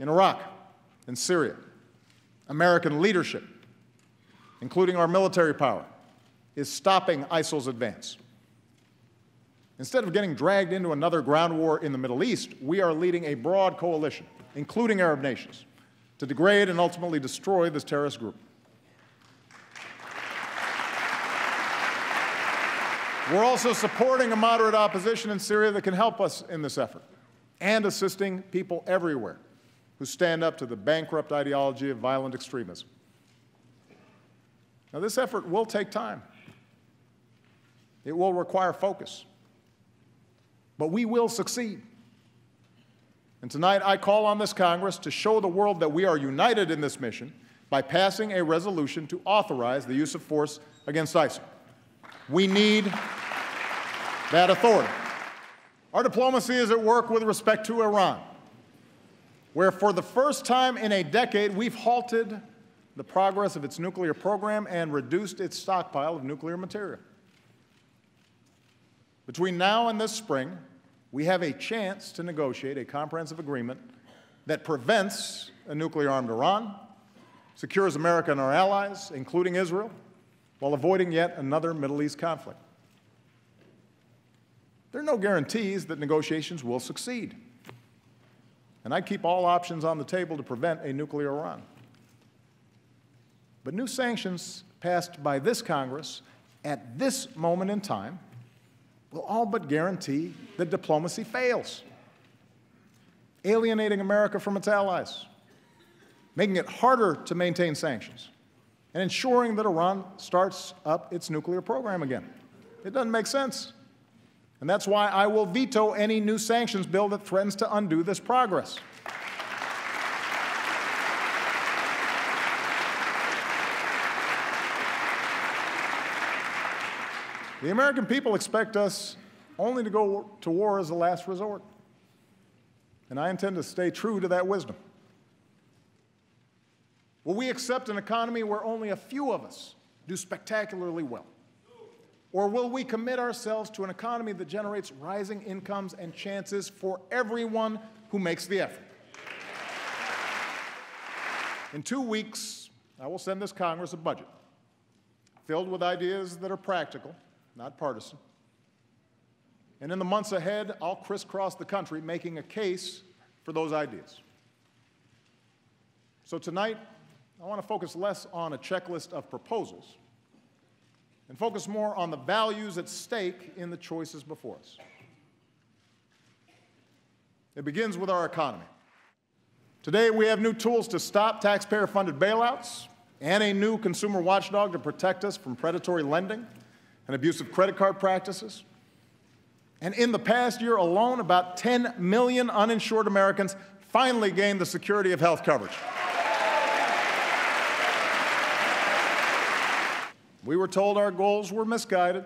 in Iraq and Syria. American leadership, including our military power, is stopping ISIL's advance. Instead of getting dragged into another ground war in the Middle East, we are leading a broad coalition, including Arab nations, to degrade and ultimately destroy this terrorist group. We're also supporting a moderate opposition in Syria that can help us in this effort, and assisting people everywhere who stand up to the bankrupt ideology of violent extremism. Now, this effort will take time. It will require focus. But we will succeed. And tonight, I call on this Congress to show the world that we are united in this mission by passing a resolution to authorize the use of force against ISIL. We need that authority. Our diplomacy is at work with respect to Iran, where for the first time in a decade, we've halted the progress of its nuclear program and reduced its stockpile of nuclear material. Between now and this spring, we have a chance to negotiate a comprehensive agreement that prevents a nuclear-armed Iran, secures America and our allies, including Israel, while avoiding yet another Middle East conflict. There are no guarantees that negotiations will succeed, and I keep all options on the table to prevent a nuclear Iran. But new sanctions passed by this Congress at this moment in time will all but guarantee that diplomacy fails, alienating America from its allies, making it harder to maintain sanctions, and ensuring that Iran starts up its nuclear program again. It doesn't make sense. And that's why I will veto any new sanctions bill that threatens to undo this progress. The American people expect us only to go to war as a last resort, and I intend to stay true to that wisdom. Will we accept an economy where only a few of us do spectacularly well? Or will we commit ourselves to an economy that generates rising incomes and chances for everyone who makes the effort? In 2 weeks, I will send this Congress a budget filled with ideas that are practical, not partisan. And in the months ahead, I'll crisscross the country making a case for those ideas. So tonight, I want to focus less on a checklist of proposals and focus more on the values at stake in the choices before us. It begins with our economy. Today, we have new tools to stop taxpayer-funded bailouts and a new consumer watchdog to protect us from predatory lending and abusive credit card practices. And in the past year alone, about 10 million uninsured Americans finally gained the security of health coverage. We were told our goals were misguided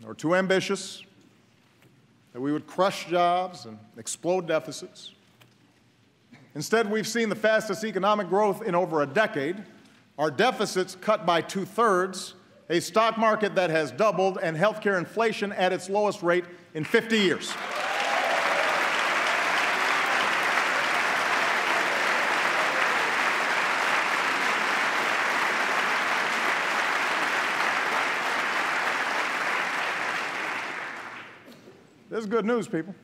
or too ambitious, that we would crush jobs and explode deficits. Instead, we've seen the fastest economic growth in over a decade, our deficits cut by 2/3, a stock market that has doubled, and healthcare inflation at its lowest rate in 50 years. This is good news, people.